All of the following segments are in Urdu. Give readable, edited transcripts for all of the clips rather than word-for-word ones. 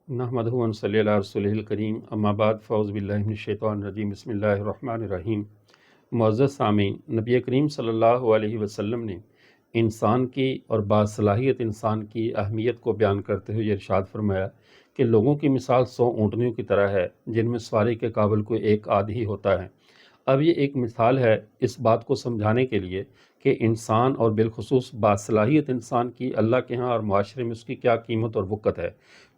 نحمدہ و نصلی علی رسولہ الکریم اما بعد فاعوذ باللہ من الشیطان الرجیم بسم اللہ الرحمن الرحیم۔ معزز سامعین، نبی کریم صلی اللہ علیہ وسلم نے انسان کی اور باصلاحیت انسان کی اہمیت کو بیان کرتے ہوئے ارشاد فرمایا کہ لوگوں کی مثال 100 اونٹنیوں کی طرح ہے جن میں سواری کے قابل کوئی ایک آدھی ہوتا ہے۔ اب یہ ایک مثال ہے اس بات کو سمجھانے کے لیے کہ انسان اور بالخصوص باصلاحیت انسان کی اللہ کے ہاں اور معاشرے میں اس کی کیا قیمت اور وقت ہے۔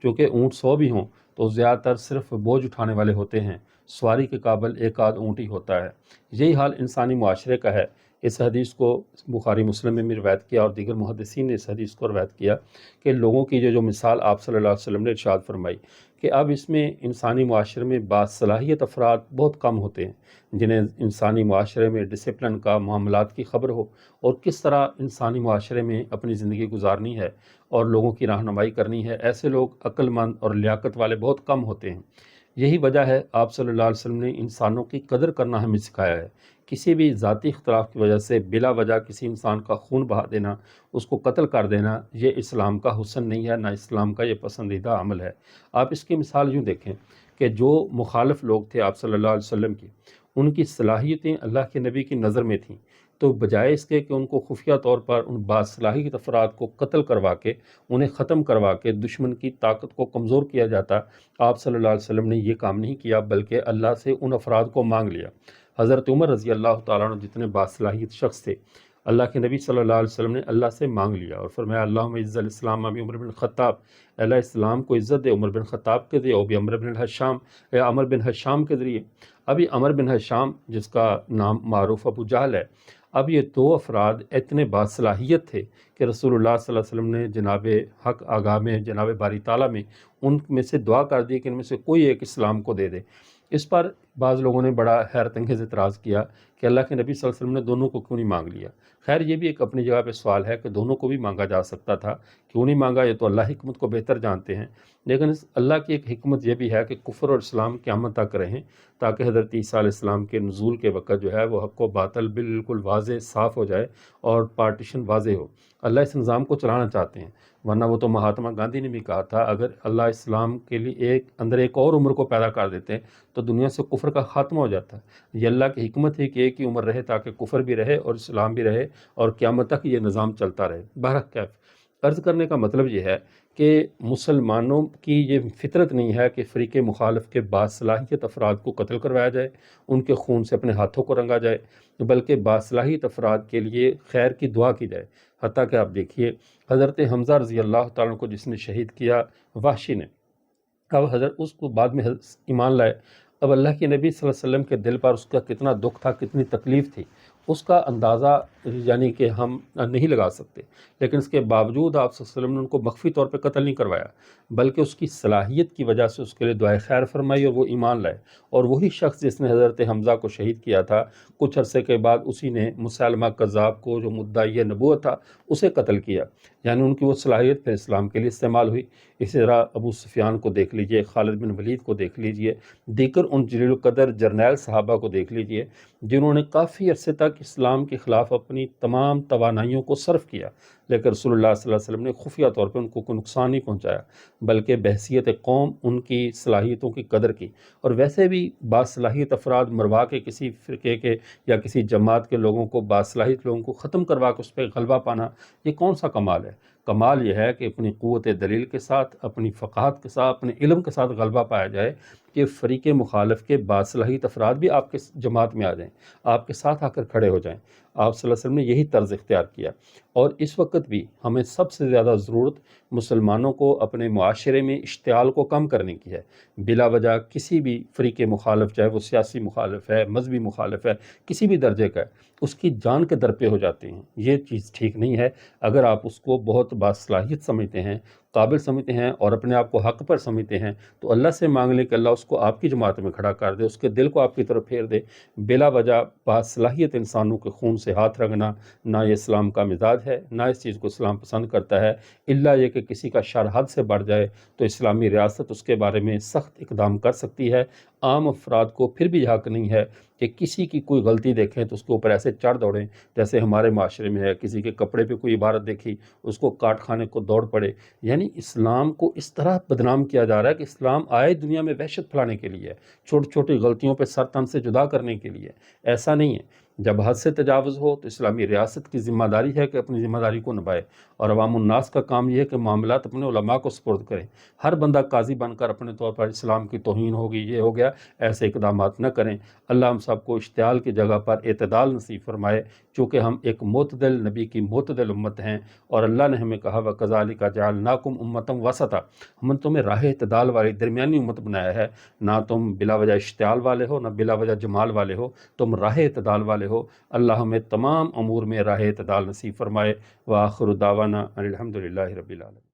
چونکہ اونٹ 100 بھی ہوں تو زیادہ تر صرف بوجھ اٹھانے والے ہوتے ہیں، سواری کے قابل ایک آدھ اونٹ ہی ہوتا ہے۔ یہی حال انسانی معاشرے کا ہے۔ اس حدیث کو بخاری مسلم میں بھی روایت کیا اور دیگر محدثین نے اس حدیث کو روایت کیا کہ لوگوں کی جو مثال آپ صلی اللہ علیہ وسلم نے ارشاد فرمائی کہ اب اس میں انسانی معاشرے میں باصلاحیت افراد بہت کم ہوتے ہیں جنہیں انسانی معاشرے میں ڈسپلن کا، معاملات کی خبر ہو اور کس طرح انسانی معاشرے میں اپنی زندگی گزارنی ہے اور لوگوں کی رہنمائی کرنی ہے۔ ایسے لوگ عقل مند اور لیاقت والے بہت کم ہوتے ہیں۔ یہی وجہ ہے آپ صلی اللہ علیہ وسلم نے انسانوں کی قدر کرنا ہمیں سکھایا ہے۔ کسی بھی ذاتی اختلاف کی وجہ سے بلا وجہ کسی انسان کا خون بہا دینا، اس کو قتل کر دینا، یہ اسلام کا حسن نہیں ہے، نہ اسلام کا یہ پسندیدہ عمل ہے۔ آپ اس کی مثال یوں دیکھیں کہ جو مخالف لوگ تھے آپ صلی اللہ علیہ وسلم کی، ان کی صلاحیتیں اللہ کے نبی کی نظر میں تھیں، تو بجائے اس کے کہ ان کو خفیہ طور پر ان باصلاحیت افراد کو قتل کروا کے، انہیں ختم کروا کے دشمن کی طاقت کو کمزور کیا جاتا، آپ صلی اللہ علیہ وسلم نے یہ کام نہیں کیا بلکہ اللہ سے ان افراد کو مانگ لیا۔ حضرت عمر رضی اللہ تعالیٰ عنہ جتنے باصلاحیت شخص تھے، اللہ کے نبی صلی اللہ علیہ وسلم نے اللہ سے مانگ لیا اور فرمایا اللہم اعز الاسلام ابی عمر بن خطاب، اللہ اسلام کو عزت دے عمر بن خطاب کے ذریعے، ابی عمر بن حشام، یا عمر بن حشام کے ذریعے۔ ابھی عمر بن حشام جس کا نام معروف ابو جہل ہے، اب یہ دو افراد اتنے باصلاحیت تھے کہ رسول اللہ صلی اللہ علیہ وسلم نے جناب حق آگاہ میں، جناب باری تعالیٰ میں ان میں سے دعا کر دی کہ ان میں سے کوئی ایک اسلام کو دے دے۔ اس پر بعض لوگوں نے بڑا حیرت انگیز اعتراض کیا کہ اللہ کے نبی صلی اللہ علیہ وسلم نے دونوں کو کیوں نہیں مانگ لیا۔ خیر یہ بھی ایک اپنی جگہ پہ سوال ہے کہ دونوں کو بھی مانگا جا سکتا تھا، کیوں نہیں مانگا، یہ تو اللہ حکمت کو بہتر جانتے ہیں۔ لیکن اللہ کی ایک حکمت یہ بھی ہے کہ کفر اور اسلام قیامت تک رہیں، تاکہ حضرت عیسیٰ علیہ السلام کے نزول کے وقت جو ہے وہ حق و باطل بالکل واضح صاف ہو جائے اور پارٹیشن واضح ہو۔ اللہ اس نظام کو چلانا چاہتے ہیں، ورنہ وہ تو مہاتما گاندھی نے بھی کہا تھا اگر اللہ اسلام کے لیے ایک اور عمر کو پیدا کر دیتے تو دنیا سے کفر کا خاتمہ ہو جاتا ہے۔ یہ اللہ کی حکمت ہے کہ ایک ہی عمر رہے تاکہ کفر بھی رہے اور اسلام بھی رہے اور قیامت تک یہ نظام چلتا رہے۔ بہرکیف عرض کرنے کا مطلب یہ ہے کہ مسلمانوں کی یہ فطرت نہیں ہے کہ فریق مخالف کے باصلاحیت افراد کو قتل کروایا جائے، ان کے خون سے اپنے ہاتھوں کو رنگا جائے، بلکہ باصلاحیت افراد کے لیے خیر کی دعا کی جائے۔ حتیٰ کہ آپ دیکھیے حضرت حمزہ رضی اللہ تعالیٰ عنہ کو جس نے شہید کیا وحشی نے، اب حضرت اس کو بعد میں ایمان لائے، اب اللہ کے نبی صلی اللہ علیہ وسلم کے دل پر اس کا کتنا دکھ تھا، کتنی تکلیف تھی، اس کا اندازہ یعنی کہ ہم نہیں لگا سکتے۔ لیکن اس کے باوجود آپ صلی اللہ علیہ وسلم نے ان کو مخفی طور پہ قتل نہیں کروایا، بلکہ اس کی صلاحیت کی وجہ سے اس کے لیے دعائے خیر فرمائی اور وہ ایمان لائے۔ اور وہی شخص جس نے حضرت حمزہ کو شہید کیا تھا، کچھ عرصے کے بعد اسی نے مسلمہ کذاب کو جو مدعی نبوت تھا اسے قتل کیا، یعنی ان کی وہ صلاحیت پھر اسلام کے لیے استعمال ہوئی۔ اسی طرح ابو سفیان کو دیکھ لیجئے، خالد بن ولید کو دیکھ لیجئے، دیگر ان جلیل القدر جرنیل صحابہ کو دیکھ لیجئے جنہوں نے کافی عرصے تک اسلام کے خلاف اپنی تمام توانائیوں کو صرف کیا، لیکن رسول اللہ صلی اللہ علیہ وسلم نے خفیہ طور پہ ان کو کوئی نقصان نہیں پہنچایا، بلکہ بحیثیت قوم ان کی صلاحیتوں کی قدر کی۔ اور ویسے بھی باصلاحیت افراد مروا کے کسی فرقے کے یا کسی جماعت کے لوگوں کو، باصلاحیت لوگوں کو ختم کروا کے اس پہ غلبہ پانا، یہ کون سا کمال ہے؟ کمال یہ ہے کہ اپنی قوت دلیل کے ساتھ، اپنی فقاہت کے ساتھ، اپنے علم کے ساتھ غلبہ پایا جائے کہ فریق مخالف کے باصلاحیت افراد بھی آپ کے جماعت میں آ جائیں، آپ کے ساتھ آ کر کھڑے ہو جائیں۔ آپ صلی اللہ علیہ وسلم نے یہی طرز اختیار کیا۔ اور اس وقت بھی ہمیں سب سے زیادہ ضرورت مسلمانوں کو اپنے معاشرے میں اشتعال کو کم کرنے کی ہے۔ بلا وجہ کسی بھی فریق مخالف، چاہے وہ سیاسی مخالف ہے، مذہبی مخالف ہے، کسی بھی درجے کا ہے، اس کی جان کے در پہ ہو جاتے ہیں۔ یہ چیز ٹھیک نہیں ہے۔ اگر آپ اس کو بہت باصلاحیت سمجھتے ہیں، قابل سمجھتے ہیں اور اپنے آپ کو حق پر سمجھتے ہیں تو اللہ سے مانگ لیں کہ اللہ اس کو آپ کی جماعت میں کھڑا کر دے، اس کے دل کو آپ کی طرف پھیر دے۔ بلا وجہ باصلاحیت انسانوں کے خون سے ہاتھ رگنا نہ یہ اسلام کا مزاج ہے، نہ اس چیز کو اسلام پسند کرتا ہے، الا یہ کہ کسی کا شر حد سے بڑھ جائے تو اسلامی ریاست اس کے بارے میں سخت اقدام کر سکتی ہے۔ عام افراد کو پھر بھی حق نہیں ہے کہ کسی کی کوئی غلطی دیکھیں تو اس کے اوپر ایسے چڑھ دوڑیں جیسے ہمارے معاشرے میں ہے، کسی کے کپڑے پہ کوئی عبارت دیکھی اس کو کاٹ کھانے کو دوڑ پڑے۔ یعنی اسلام کو اس طرح بدنام کیا جا رہا ہے کہ اسلام آئے دنیا میں وحشت پھیلانے کے لیے، چھوٹی چھوٹی غلطیوں پہ سر تن سے جدا کرنے کے لیے۔ ایسا نہیں ہے، جب حد سے تجاوز ہو تو اسلامی ریاست کی ذمہ داری ہے کہ اپنی ذمہ داری کو نبھائے، اور عوام الناس کا کام یہ ہے کہ معاملات اپنے علماء کو سپرد کریں۔ ہر بندہ قاضی بن کر اپنے طور پر اسلام کی توہین ہوگی، یہ ہو گیا، ایسے اقدامات نہ کریں۔ اللہ ہم سب کو اشتعال کی جگہ پر اعتدال نصیب فرمائے، چونکہ ہم ایک معتدل نبی کی معتدل امت ہیں، اور اللہ نے ہمیں کہا وَكَذَلِكَ جَعَلْنَاكُمْ أُمَّةً وَسَطًا، ہم نے تمہیں راہ اعتدال والی درمیانی امت بنایا ہے، نہ تم بلا وجہ اشتعال والے ہو، نہ بلا وجہ جمال والے ہو، تم راہ اعتدال والے ہو۔ اللہ ہمیں تمام امور میں راہ اعتدال نصیب فرمائے۔ وآخر دعوانا ان الحمد للہ رب العالمین۔